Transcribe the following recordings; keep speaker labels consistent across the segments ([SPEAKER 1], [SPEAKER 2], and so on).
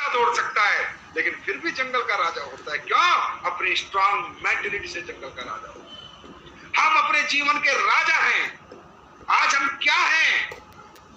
[SPEAKER 1] दौड़ सकता है, लेकिन फिर भी जंगल का राजा होता है। क्यों? अपनी स्ट्रांग मेंटलिटी से जंगल का राजा होता है। हम अपने जीवन के राजा हैं। आज हम क्या हैं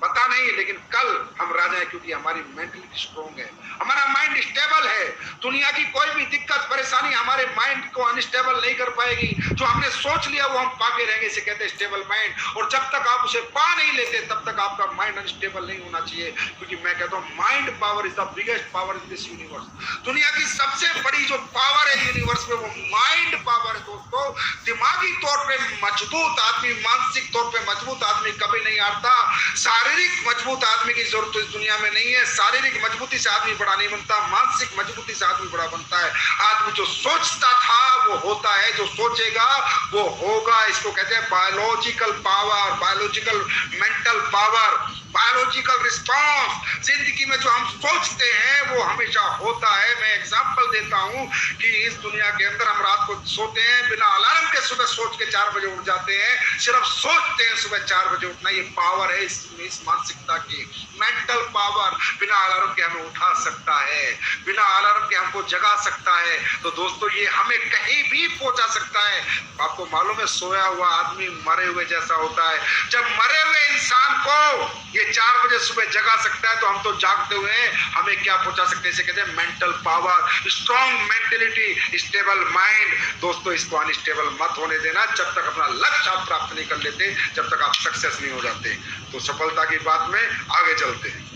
[SPEAKER 1] पता नहीं, लेकिन कल हम राजा हैं, क्योंकि हमारी मेंटलिटी स्ट्रांग है, हमारा माइंड स्टेबल है। दुनिया की कोई भी दिक्कत परेशानी हमारे माइंड को अनस्टेबल नहीं कर पाएगी। जो हमने सोच लिया वो हम पाके रहेंगे, इसे कहते हैं स्टेबल माइंड। और जब तक आप उसे पा नहीं लेते तब तक आपका माइंड अनस्टेबल नहीं होना चाहिए, क्योंकि मैं कहता हूँ mind power is the biggest power in this universe. दुनिया की सबसे बड़ी जो पावर है यूनिवर्स में, वो माइंड पावर है दोस्तों। दिमागी तौर पे मजबूत आदमी, मानसिक तौर पे मजबूत आदमी कभी नहीं हारता। शारीरिक मजबूत आदमी की जरूरत इस दुनिया में नहीं है। शारीरिक मजबूती से आदमी बड़ा नहीं बनता, मानसिक मजबूती से आदमी बड़ा बनता है। आदमी जो सोचता था वो होता है, जो सोचेगा वो होगा। इसको कहते हैं biological power, biological mental power, biological response. जिंदगी में जो हम सोचते हैं वो हमेशा होता है। मैं एग्जांपल देता हूं कि इस दुनिया के अंदर हम रात को सोते हैं बिना अलार्म के, सुबह सोच के 4 बजे उठ जाते हैं। सिर्फ सोचते हैं सुबह 4 बजे उठना, ये पावर है इस मानसिकता की। मेंटल पावर बिना अलार्म के हमें उठा सकता है, बिना अलार्म के हमको जगा सकता है। तो दोस्तों ये हमें कहीं भी पहुंचा सकता है। आपको मालूम है सोया हुआ आदमी मरे हुए जैसा होता है। जब मरे हुए इंसान को ये 4 बजे सुबह जगा सकता है, तो हम तो जागते हुए हमें क्या पहुंचा सकते हैं? इसे कहते हैं mental power, strong mentality, stable mind. दोस्तों इसको अनस्टेबल मत होने देना। जब तक अपना लक्ष्य आप प्राप्त नहीं कर लेते, जब तक आप सक्सेस नहीं हो जाते। तो सफलता की बात में आगे चलते हैं।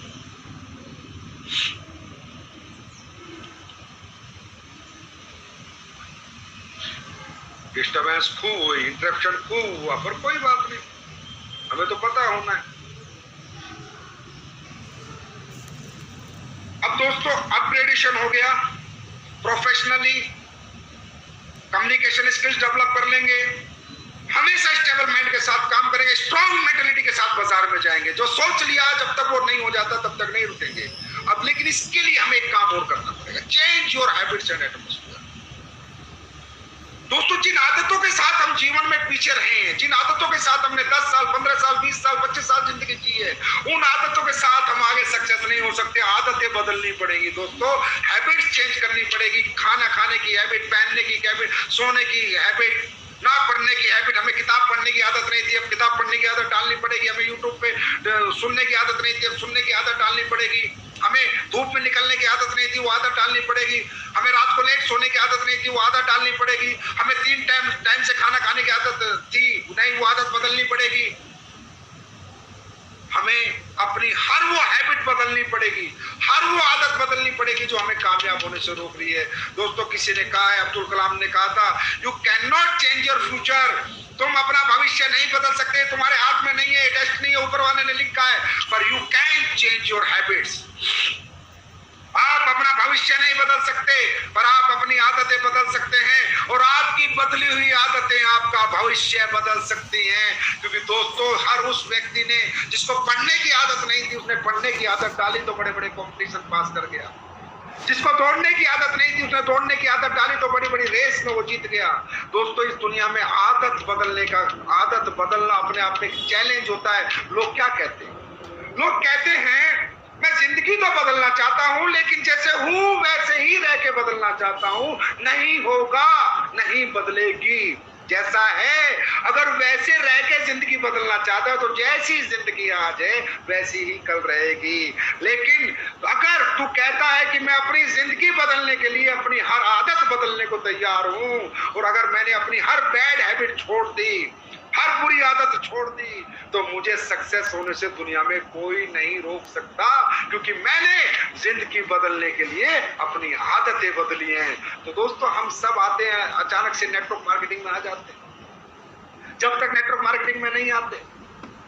[SPEAKER 1] डिस्टर्बेंस खूब हुई, इंटरप्शन खूब हुआ, पर कोई बात नहीं, हमें तो पता होना है। अब दोस्तों अपग्रेडेशन हो गया, प्रोफेशनली कम्युनिकेशन स्किल्स डेवलप कर लेंगे, हमेशा स्टेबल माइंड के साथ काम करेंगे, स्ट्रॉन्ग मेंटलिटी के साथ बाजार में जाएंगे। जो सोच लिया जब तक वो नहीं हो जाता तब तक नहीं रुकेंगे। अब लेकिन इसके लिए हमें एक काम और करना पड़ेगा, change your habits and atmosphere. दोस्तों जिन आदतों के साथ हम जीवन में पीछे रहे हैं, जिन आदतों के साथ हमने 10 साल 15 साल 20 साल 25 साल जिंदगी जी है, उन आदतों के साथ हम आगे सक्सेस नहीं हो सकते। आदतें बदलनी पड़ेगी दोस्तों, हैबिट्स चेंज करनी पड़ेगी। खाना खाने की हैबिट, पहनने की हैबिट, सोने की हैबिट, ना पढ़ने की हैबिट। हमें किताब पढ़ने की आदत नहीं थी, अब किताब पढ़ने की आदत डालनी पड़ेगी। हमें यूट्यूब पे सुनने की आदत नहीं थी, अब सुनने की आदत डालनी पड़ेगी। हमें धूप में निकलने की आदत नहीं थी, वो आदत डालनी पड़ेगी। हमें रात को लेट सोने की आदत नहीं थी, वो आदत डालनी पड़ेगी। हमें 3 टाइम से खाना खाने की आदत थी, नहीं, वो आदत बदलनी पड़ेगी। हमें अपनी हर वो हैबिट बदलनी पड़ेगी, हर वो आदत बदलनी पड़ेगी जो हमें कामयाब होने से रोक रही है। दोस्तों किसी ने कहा है, अब्दुल कलाम ने कहा था, you can not change your future. तुम अपना भविष्य नहीं बदल सकते, तुम्हारे हाथ में नहीं है, डेस्टिनी है, ऊपर वाले ने लिखा है, पर you can change your habits. आप अपना भविष्य नहीं बदल सकते, पर आप अपनी आदतें बदल सकते हैं, और आपकी बदली हुई आदतें आपका भविष्य बदल सकती हैं। क्योंकि दोस्तों हर उस व्यक्ति ने जिसको पढ़ने की आदत नहीं थी, उसने पढ़ने की आदत डाली तो बड़े बड़े कंपटीशन पास कर गया। जिसको दौड़ने की आदत नहीं थी, उसने दौड़ने की आदत डाली तो बड़ी बड़ी रेस में वो जीत गया। दोस्तों इस दुनिया में आदत बदलने का, आदत बदलना अपने आप में चैलेंज होता है। लोग क्या कहते हैं? लोग कहते हैं मैं जिंदगी तो बदलना चाहता हूं, लेकिन जैसे हूं वैसे ही रह के बदलना चाहता हूं। नहीं होगा, नहीं बदलेगी। जैसा है अगर वैसे रह के जिंदगी बदलना चाहता है तो जैसी जिंदगी आज है वैसी ही कल रहेगी। लेकिन अगर तू कहता है कि मैं अपनी जिंदगी बदलने के लिए अपनी हर आदत बदलने को तैयार हूं, और अगर मैंने अपनी हर बैड हैबिट छोड़ दी, हर बुरी आदत छोड़ दी, तो मुझे सक्सेस होने से दुनिया में कोई नहीं रोक सकता, क्योंकि मैंने जिंदगी बदलने के लिए अपनी आदतें बदली हैं। तो दोस्तों हम सब आते हैं, अचानक से नेटवर्क मार्केटिंग में आ जाते हैं। जब तक नेटवर्क मार्केटिंग में नहीं आते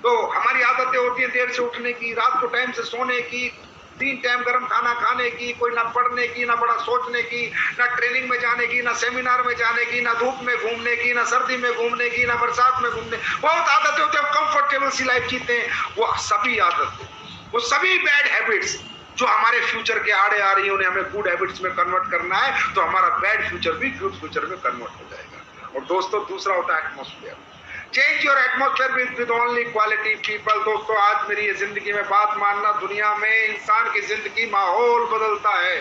[SPEAKER 1] तो हमारी आदतें होती हैं देर से उठने की, रात को टाइम से सोने की, 3 टाइम गर्म खाना खाने की, कोई ना पढ़ने की, ना बड़ा सोचने की, ना ट्रेनिंग में जाने की, ना सेमिनार में जाने की, ना धूप में घूमने की, ना सर्दी में घूमने की, ना बरसात में घूमने। बहुत आदतें होती है, कंफर्टेबल सी लाइफ जीते हैं। वो सभी आदतें, वो सभी बैड हैबिट्स जो हमारे फ्यूचर के आड़े आ रही है, उन्हें हमें गुड हैबिट्स में कन्वर्ट करना है, तो हमारा बैड फ्यूचर भी गुड फ्यूचर में कन्वर्ट हो जाएगा। और दोस्तों दूसरा होता है atmosphere. Change your atmosphere with only quality people. दोस्तों आज मेरी ये जिंदगी में बात मानना, दुनिया में इंसान की जिंदगी माहौल बदलता है।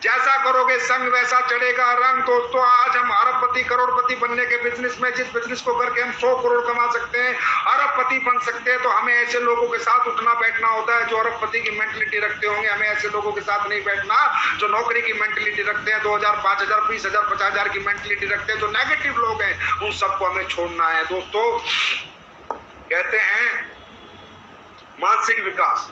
[SPEAKER 1] जैसा करोगे संग वैसा चढ़ेगा रंग। दोस्तों आज हम अरबपति करोड़पति बनने के बिजनेस में, जिस बिजनेस को करके हम 100 करोड़ कमा सकते हैं, अरबपति बन सकते हैं, तो हमें ऐसे लोगों के साथ उठना बैठना होता है जो अरबपति की मेंटलिटी रखते होंगे। हमें ऐसे लोगों के साथ नहीं बैठना जो नौकरी की मेंटलिटी रखते हैं, 2000 5000 20000 50000 की मेंटलिटी रखते हैं, जो नेगेटिव लोग हैं, उन सबको हमें छोड़ना है। दोस्तों कहते हैं मानसिक विकास,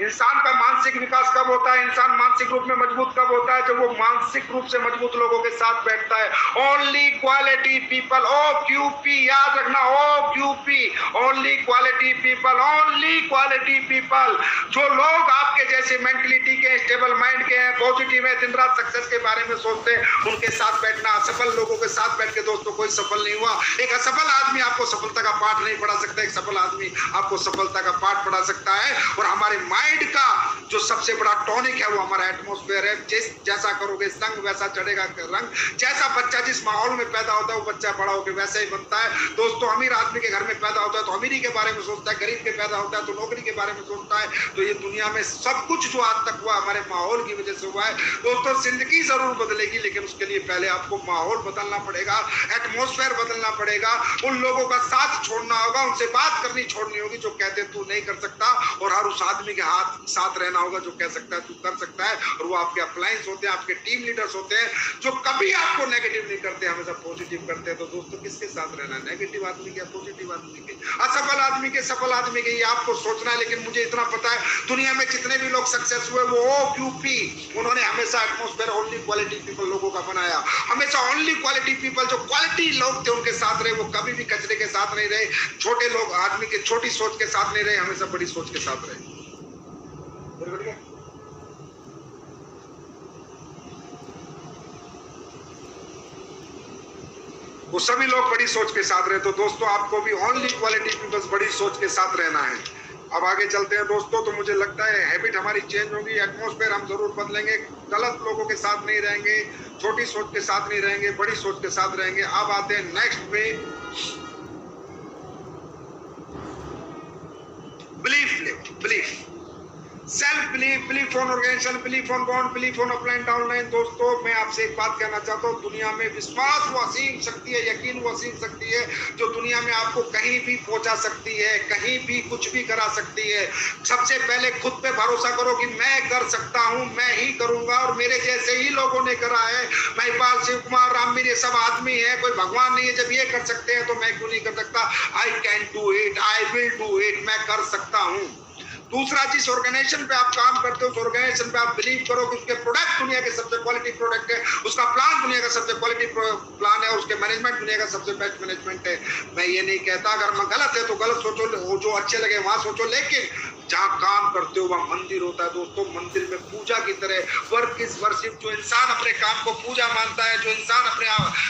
[SPEAKER 1] इंसान का मानसिक विकास कब होता है, इंसान मानसिक रूप में मजबूत कब होता है, जब वो मानसिक रूप से मजबूत लोगों के साथ बैठता है। ओनली क्वालिटी पीपल, OQP याद रखना, OQP only quality people, only quality people. जो लोग आपके जैसे मेंटलिटी के, स्टेबल माइंड के हैं, पॉजिटिव है, दिन रात सक्सेस के बारे में सोचते हैं, उनके साथ बैठना। असफल लोगों के साथ बैठ के दोस्तों कोई सफल नहीं हुआ। एक असफल आदमी आपको सफलता का पाठ नहीं पढ़ा सकता, एक सफल आदमी आपको सफलता का पाठ पढ़ा सकता है। और हमारे माइंड का जो सबसे बड़ा टॉनिक है वो हमारा एटमॉस्फेयर है। जैसा करोगे संग वैसा चढ़ेगा रंग। जैसा बच्चा जिस माहौल में पैदा होता है वो बच्चा बड़ा होकर वैसा ही बनता है। दोस्तों अमीर आदमी के घर में पैदा होता है तो अमीरी के बारे में सोचता है, गरीब के पैदा होता है तो नौकरी के बारे में सोचता है। तो ये दुनिया में सब कुछ जो आज तक हुआ हमारे माहौल की वजह से हुआ है। दोस्तों जिंदगी जरूर बदलेगी, लेकिन उसके लिए पहले आपको माहौल बदलना पड़ेगा, एटमॉस्फेयर बदलना पड़ेगा। उन लोगों का साथ छोड़ना होगा, उनसे बात करनी छोड़नी होगी जो कहते तू नहीं कर सकता, और हर उस आदमी के साथ रहना होगा जो कह सकता है तू कर सकता है। और वो आपके अप्लायंस होते हैं, आपके टीम लीडर्स होते हैं जो कभी आपको नेगेटिव नहीं करते, हमेशा पॉजिटिव करते हैं। तो दोस्तों किसके साथ रहना है, नेगेटिव आदमी के, पॉजिटिव आदमी के, असफल आदमी के, सफल आदमी के, ये आपको सोचना है। लेकिन मुझे इतना पता है दुनिया में जितने भी लोग सक्सेस हुए वो OQP, उन्होंने हमेशा एटमॉस्फेयर ओनली क्वालिटी पीपल लोगों का बनाया। हमेशा ओनली क्वालिटी पीपल, जो क्वालिटी लोग थे उनके साथ रहे। वो कभी भी कचरे के साथ नहीं रहे, छोटे लोग आदमी के छोटी सोच के साथ नहीं रहे, हमेशा बड़ी सोच के साथ रहे। वो सभी लोग बड़ी सोच के साथ रहे। तो दोस्तों आपको भी ओनली क्वालिटी पीपल्स, बड़ी सोच के साथ रहना है। अब आगे चलते हैं दोस्तों। तो मुझे लगता है हैबिट हमारी चेंज होगी, एटमॉस्फेयर हम जरूर बदलेंगे, गलत लोगों के साथ नहीं रहेंगे, छोटी सोच के साथ नहीं रहेंगे, बड़ी सोच के साथ रहेंगे। अब आते हैं नेक्स्ट पे, belief, self belief on organisation, belief on bond, belief on upline downline. दोस्तों मैं आपसे एक बात कहना चाहता हूँ, दुनिया में विश्वास वो असीम शक्ति है, यकीन वो असीम शक्ति है जो दुनिया में आपको कहीं भी पहुंचा सकती है, कहीं भी कुछ भी करा सकती है। सबसे पहले खुद पे भरोसा करो कि मैं कर सकता हूँ, मैं ही करूंगा, और मेरे जैसे ही लोगों ने करा है। महिपाल, शिव कुमार, रामवीर, ये सब आदमी है, कोई भगवान नहीं है। जब ये कर सकते हैं तो मैं क्यों नहीं कर सकता? I can do it, I will do it, मैं कर सकता हूँ। दूसरा, जिस ऑर्गेनाइजेशन पे आप काम करते हो उस ऑर्गेनाइजेशन पे आप बिलीव करो कि उसके प्रोडक्ट दुनिया के सबसे क्वालिटी प्रोडक्ट है, उसका प्लान दुनिया का सबसे क्वालिटी प्लान है, उसके मैनेजमेंट दुनिया का सबसे बेस्ट मैनेजमेंट है। मैं ये नहीं कहता अगर मैं गलत है तो गलत सोचो, जो अच्छे लगे वहां सोचो, लेकिन जहां काम करते हो वहां मंदिर होता है। दोस्तों मंदिर में पूजा की तरह, वर्क इज वर्शिप, जो इंसान अपने काम को पूजा मानता है, जो इंसान अपने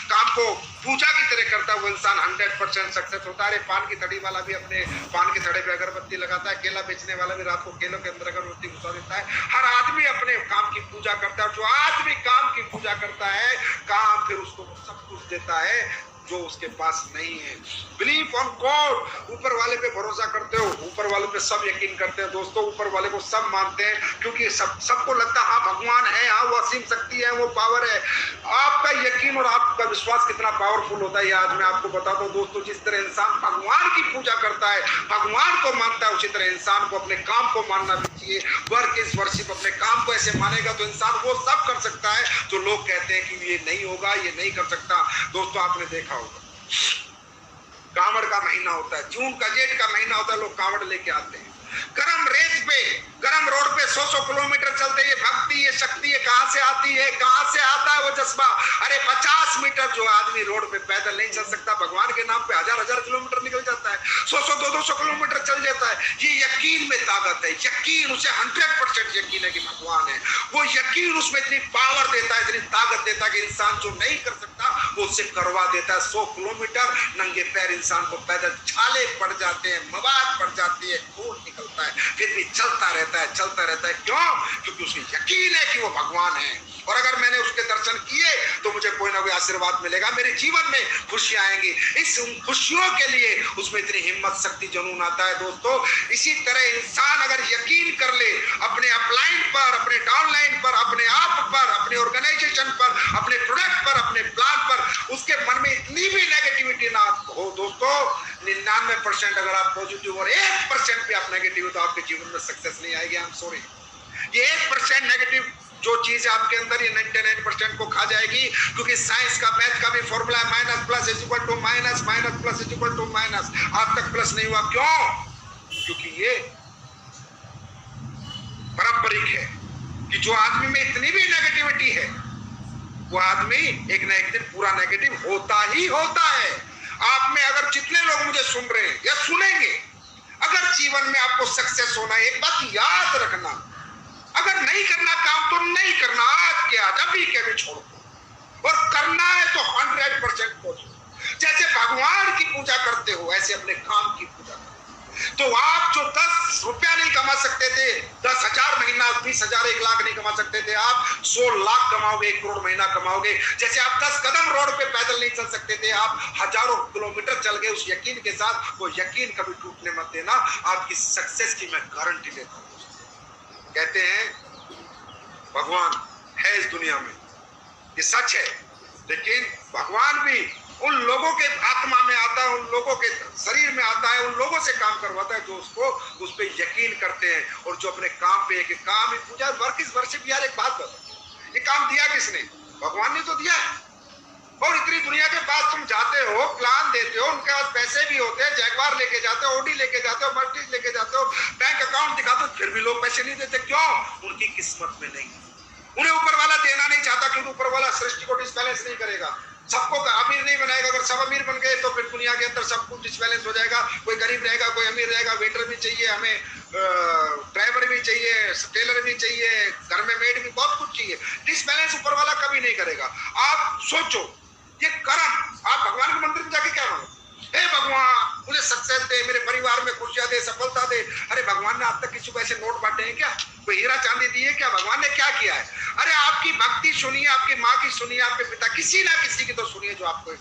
[SPEAKER 1] काम को पूजा की तरह करता है, वो इंसान 100% सक्सेस होता है। पान की तड़ी वाला भी अपने पान की तड़े पे अगरबत्ती लगाता है, केला बेचने वाला भी रात को केलों के अंदर अगरबत्ती घुसा देता है। हर आदमी अपने काम की पूजा करता है। जो आदमी काम की पूजा करता है, काम फिर उसको सब कुछ देता है जो उसके पास नहीं है। बिलीव ऑन गॉड, ऊपर वाले पे भरोसा करते हो, ऊपर वाले पे सब यकीन करते हैं। दोस्तों ऊपर वाले को सब मानते हैं क्योंकि सबको लगता है हाँ भगवान है, हाँ वो असीम शक्ति है, वो पावर है। आपका यकीन और आपका विश्वास कितना पावरफुल होता है ये आज मैं आपको बताता हूँ। दोस्तों जिस तरह इंसान भगवान की पूजा करता है, भगवान को मानता है, उसी तरह इंसान को अपने काम को मानना भी चाहिए। वर्क इज वर्शिप, अपने काम को ऐसे मानेगा तो इंसान वो सब कर सकता है जो लोग कहते हैं कि ये नहीं होगा, ये नहीं कर सकता। दोस्तों आपने देखा होगा कांवड़ का महीना होता है, जून का जेठ का महीना होता है, लोग कांवड़ लेके आते हैं। गरम रेत पे, गरम रोड पे 100 किलोमीटर चलते। ये भक्ति, ये शक्ति ये कहां से आती है, कहां से आता है वो जज्बा? अरे 50 मीटर जो आदमी रोड पे पैदल नहीं चल सकता, भगवान के नाम पे हजार किलोमीटर निकल जाता है, 100-200 किलोमीटर चल जाता है। ये यकीन में ताकत है, यकीन, उसे 100% यकीन है कि भगवान है। वो यकीन उसमें इतनी पावर देता है, इतनी ताकत देता है कि इंसान जो नहीं कर सकता वो उससे करवा देता है। 100 किलोमीटर नंगे पैर इंसान को पैदल छाले पड़ जाते हैं, मवाद पड़ जाती है, खून निकलता है, फिर भी चलता रहता है, चलता रहता है। क्यों? क्योंकि उसे यकीन है कि वो भगवान है। और अगर मैंने उसके दर्शन दर्शन किए तो मुझे कोई ना कोई आशीर्वाद मिलेगा, मेरे जीवन में खुशियां आएंगी। इस खुशियों के लिए उसमें इतनी हिम्मत, शक्ति, जुनून आता है दोस्तों। इसी तरह इंसान अगर यकीन कर ले अपने अपलाइन पर, अपने डाउनलाइन पर, अपने आप पर, अपने ऑर्गेनाइजेशन पर, अपने प्रोडक्ट पर, अपने प्लान पर, उसके मन में इतनी भी नेगेटिविटी ना हो दोस्तों, 99% अगर आप पॉजिटिव और 1% भी आप नेगेटिव हो तो आपके जीवन में सक्सेस नहीं आएगी। आई एम सॉरी, ये 1% नेगेटिव जो चीज है आपके अंदर, ये 99% को खा जाएगी। क्योंकि साइंस का, मैथ का भी फॉर्मूला है minus plus is equal to minus, minus plus is equal to minus. आज तक प्लस नहीं हुआ, क्यों? क्योंकि ये पारंपरिक है कि जो आदमी में इतनी भी नेगेटिविटी है वो आदमी एक ना एक दिन पूरा नेगेटिव होता ही होता है। आप में अगर जितने लोग मुझे सुन रहे हैं या सुनेंगे, अगर जीवन में आपको सक्सेस होना है, एक बात याद रखना, अगर नहीं करना काम तो नहीं करना, आज के आज, अभी के अभी छोड़ो, और करना है तो 100% करो। जैसे भगवान की पूजा करते हो ऐसे अपने काम की पूजा करो। तो आप जो 10 रुपया नहीं कमा सकते थे, 10,000 महीना, 20,000, 1 लाख नहीं कमा सकते थे, आप 100 लाख कमाओगे, 1 करोड़ महीना कमाओगे। जैसे आप 10 कदम रोड पे पैदल नहीं चल सकते थे, आप हजारों किलोमीटर चल गए उस यकीन के साथ। वो यकीन कभी टूटने मत देना, आपकी सक्सेस की मैं गारंटी देता हूं। कहते हैं भगवान है इस दुनिया में, ये सच है, लेकिन भगवान भी उन लोगों के आत्मा में आता है, उन लोगों के शरीर में आता है, उन लोगों से काम करवाता है जो उसको उस पर यकीन करते हैं और जो अपने काम पे एक काम ही पूजा वर्क इज वर्शिप। यार एक बात बता, ये काम दिया किसने? भगवान ने तो दिया है। और इतनी दुनिया के पास तुम जाते हो, प्लान देते हो, उनके पास पैसे भी होते हैं, जैगवार लेके जाते हो, ओडी लेके जाते हो, मर्सिडीज लेके जाते हो, बैंक अकाउंट दिखाते हो, फिर भी लोग पैसे नहीं देते। क्यों? उनकी किस्मत में नहीं, उन्हें ऊपर वाला देना नहीं चाहता, क्योंकि ऊपर वाला सृष्टि को डिसबैलेंस नहीं करेगा, सबको अमीर नहीं बनाएगा। अगर सब अमीर बन गए तो फिर दुनिया के अंदर सब कुछ डिसबैलेंस हो जाएगा, कोई गरीब रहेगा, कोई अमीर रहेगा, वेटर भी चाहिए हमें, ड्राइवर भी चाहिए, टेलर भी चाहिए, घर में मेड भी, बहुत कुछ चाहिए। डिसबैलेंस ऊपर वाला कभी नहीं करेगा। आप सोचो, ये कर्म, आप भगवान के मंदिर में जाके क्या मांगो? हे भगवान मुझे सक्सेस दे, मेरे परिवार में खुशियां दे, सफलता दे। अरे भगवान ने आज तक किसी को ऐसे नोट बांटे हैं क्या? कोई हीरा चांदी दी है क्या? भगवान ने क्या किया है? अरे आपकी भक्ति सुनिए, आपकी माँ की सुनिए, आपके पिता, किसी ना किसी की तो सुनिए जो आपको,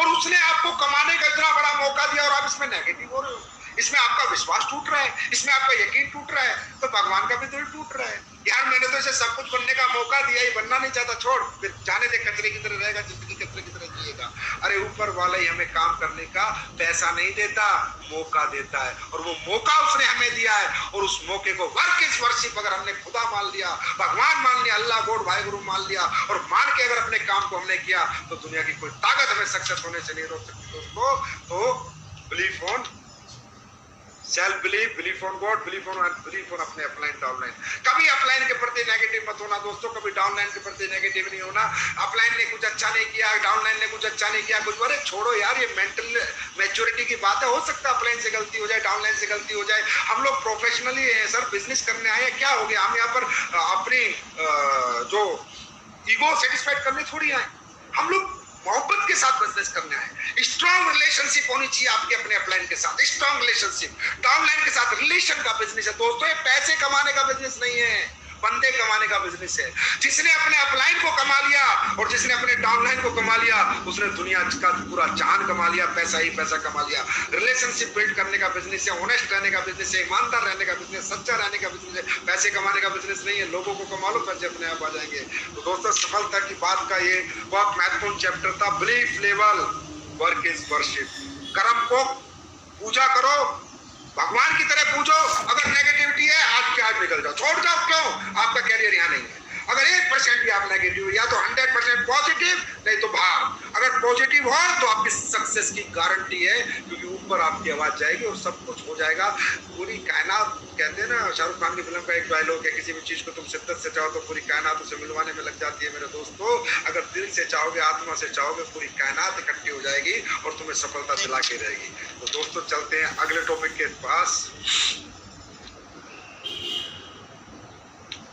[SPEAKER 1] और उसने आपको कमाने का इतना बड़ा मौका दिया और आप इसमें नेगेटिव हो रहे हो, इसमें आपका विश्वास टूट रहा है, इसमें आपका यकीन टूट रहा है, तो भगवान का भी दिल टूट रहा है। यार मैंने तो इसे सब कुछ बनने का मौका दिया, ही बनना नहीं चाहता, छोड़, फिर जाने दे, कचरे की तरह रहेगा, जिंदगी कचरे की तरह जिएगा। अरे ऊपर वाला ही हमें काम करने का पैसा नहीं देता, मौका देता है, और वो मौका उसने हमें दिया है। और उस मौके को वर्क इज वर्शिप अगर हमने खुदा मान लिया, भगवान मान लिया, अल्लाह गॉड वाहिगुरु मान लिया, और मान के अगर अपने काम को हमने किया, तो दुनिया की कोई ताकत हमें सक्सेस होने से नहीं रोक सकती दोस्तों। तो believe on self believe, believe on God, believe on अपने अपलाइन डाउनलाइन। कभी अपलाइन के प्रति नेगेटिव मत होना दोस्तों, कभी डाउनलाइन के प्रति नेगेटिव नहीं होना। अपलाइन ने कुछ अच्छा नहीं किया, डाउनलाइन ने कुछ अच्छा नहीं किया, कुछ, अरे छोड़ो यार, ये मेंटल मैच्योरिटी की बात है। हो सकता है अपलाइन से गलती हो जाए, डाउनलाइन से गलती हो जाए। हम लोग प्रोफेशनली है सर, बिजनेस करने आए हैं, क्या हो गया? हम यहाँ पर अपनी जो ईगो सेटिस्फाइड करने थोड़ी आए, हम लोग मोहब्बत के साथ बिजनेस करने आए। स्ट्रॉन्ग रिलेशनशिप होनी चाहिए आपके अपने अपलाइन के साथ, स्ट्रॉन्ग रिलेशनशिप। डाउनलाइन के साथ रिलेशन का बिजनेस है दोस्तों, ये पैसे कमाने का बिजनेस नहीं है, बंदे कमाने का बिजनेस है। जिसने अपने अपलाइन को कमा लिया और जिसने अपने डाउनलाइन को कमा लिया, उसने दुनिया का पूरा जहान कमा लिया, पैसा ही पैसा कमा लिया। रिलेशनशिप बिल्ड करने का बिजनेस है, ऑनेस्ट रहने का बिजनेस है, ईमानदार रहने का बिजनेस, सच्चा रहने का बिजनेस है, पैसे कमाने का बिजनेस नहीं है। लोगों को कमा लो, पैसे अपने आप आ जाएंगे। तो दोस्तों सफलता की बात का ये बहुत महत्वपूर्ण चैप्टर था, belief level, work is worship. कर्म को पूजा करो, भगवान की तरह पूछो। अगर नेगेटिविटी है आज के आज निकल जाओ, छोड़ जाओ। क्यों? आपका कैरियर यहाँ नहीं है। अगर 1% भी आप नेगेटिव, या तो 100% पॉजिटिव, नहीं तो बाहर। अगर पॉजिटिव हो तो आपकी सक्सेस की गारंटी है, क्योंकि ऊपर आपकी आवाज जाएगी और सब कुछ हो जाएगा। पूरी कायनात, कहते हैं ना, शाहरुख खान की फिल्म का एक डायलॉग है, किसी भी चीज को तुम शिद्दत से चाहो तो पूरी कायनात उसे मिलवाने में लग जाती है। मेरे दोस्तों, अगर दिल से चाहोगे, आत्मा से चाहोगे, पूरी कायनात इकट्ठी हो जाएगी और तुम्हें सफलता दिला के रहेगी। तो दोस्तों चलते हैं अगले टॉपिक के पास,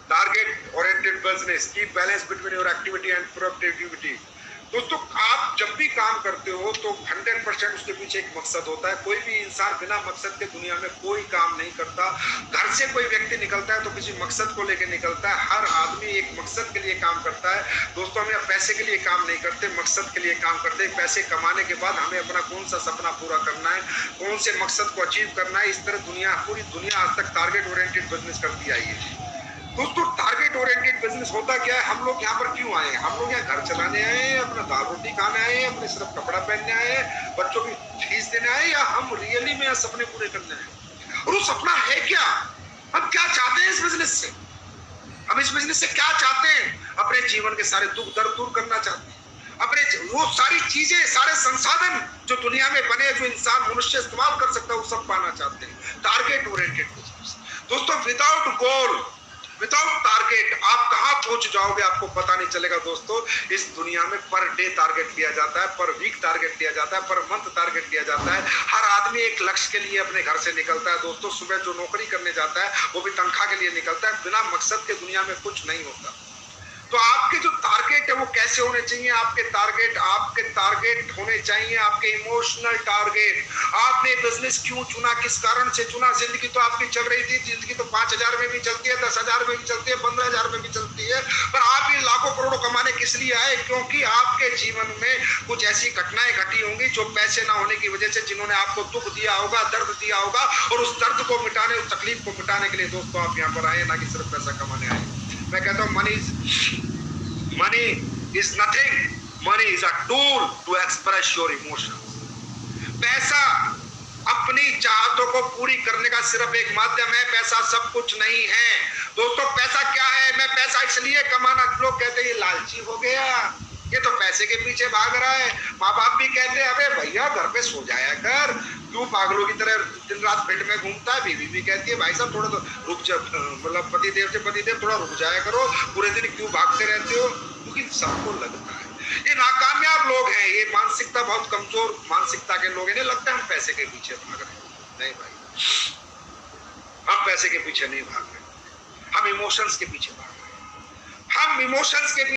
[SPEAKER 1] target oriented business, keep balance between your activity and productivity. दोस्तों आप जब भी काम करते हो तो 100% उसके पीछे एक मकसद होता है। कोई भी इंसान बिना मकसद के दुनिया में कोई काम नहीं करता। घर से कोई व्यक्ति निकलता है तो किसी मकसद को लेकर निकलता है। हर आदमी एक मकसद के लिए काम करता है। दोस्तों हम पैसे के लिए काम नहीं करते, मकसद के लिए काम करते हैं। पैसे कमाने के बाद हमें अपना कौन सा सपना पूरा करना है, कौन से मकसद को अचीव करना है, इस तरह पूरी दुनिया आज तक टारगेट ओरिएंटेड बिजनेस करती आई है। दोस्तों टारगेट ओरिएंटेड बिजनेस होता क्या है, हम लोग यहाँ पर क्यों आए हैं? हम लोग यहाँ घर चलाने आए हैं, अपना दाल रोटी खाने आए हैं, अपने सिर्फ कपड़ा पहनने आए हैं, बच्चों की फीस देने आए हैं, या हम रियली में सपने पूरे करने आए? और वो सपना है क्या? हम क्या चाहते हैं इस बिजनेस से? हम इस बिजनेस से क्या चाहते हैं? अपने जीवन के सारे दुख दर्द दूर करना चाहते हैं, अपने वो सारी चीजें, सारे संसाधन जो दुनिया में बने, जो इंसान मनुष्य इस्तेमाल कर सकता है, वो सब पाना चाहते हैं। Target oriented business. दोस्तों विदाउट गोल, विदाउट टारगेट आप कहां पहुंच जाओगे आपको पता नहीं चलेगा। दोस्तों इस दुनिया में पर डे टारगेट लिया जाता है, पर वीक टारगेट लिया जाता है, पर मंथ टारगेट लिया जाता है। हर आदमी एक लक्ष्य के लिए अपने घर से निकलता है। दोस्तों सुबह जो नौकरी करने जाता है वो भी तनख्वाह के लिए निकलता है। बिना मकसद के दुनिया में कुछ नहीं होता। तो आपके जो टारगेट है वो कैसे होने चाहिए? आपके टारगेट होने चाहिए आपके इमोशनल टारगेट। आपने बिजनेस क्यों चुना, किस कारण से चुना? जिंदगी तो आपकी चल रही थी, जिंदगी तो 5,000 में भी चलती है, 10,000 में भी चलती है, 15,000 में भी चलती है, पर आप ये लाखों करोड़ों कमाने किस लिए आए? क्योंकि आपके जीवन में कुछ ऐसी घटनाएं घटी होंगी जो पैसे ना होने की वजह से, जिन्होंने आपको दुख दिया होगा, दर्द दिया होगा, और उस दर्द को मिटाने, उस तकलीफ को मिटाने के लिए दोस्तों आप यहाँ पर आए, ना कि सिर्फ पैसा कमाने आए। मैं कहता हूँ money is nothing, money is a tool to express your emotions। पैसा अपनी चाहतों को पूरी करने का सिर्फ एक माध्यम है, पैसा सब कुछ नहीं है। दोस्तों पैसा क्या है? मैं पैसा इसलिए कमाना, लोग कहते हैं ये लालची हो गया, ये तो पैसे के पीछे भाग रहा है। माँ बाप भी कहते हैं अबे भैया घर पे सो जाया कर, क्यों पागलों की तरह दिन रात फील्ड में घूमता है। बीवी भी कहती है भाई साहब थोड़ा तो रुक जा, मतलब पतिदेव थोड़ा रुक जाया करो, पूरे दिन क्यों भागते रहते हो? क्योंकि सबको लगता है ये नाकामयाब लोग हैं, ये मानसिकता बहुत कमजोर मानसिकता के लोग, इन्हें लगता है हम पैसे के पीछे भाग रहे हैं। नहीं भाई, हम पैसे के पीछे नहीं भाग रहे, हम इमोशंस के पीछे भाग रहे हैं। हम इमोशंस के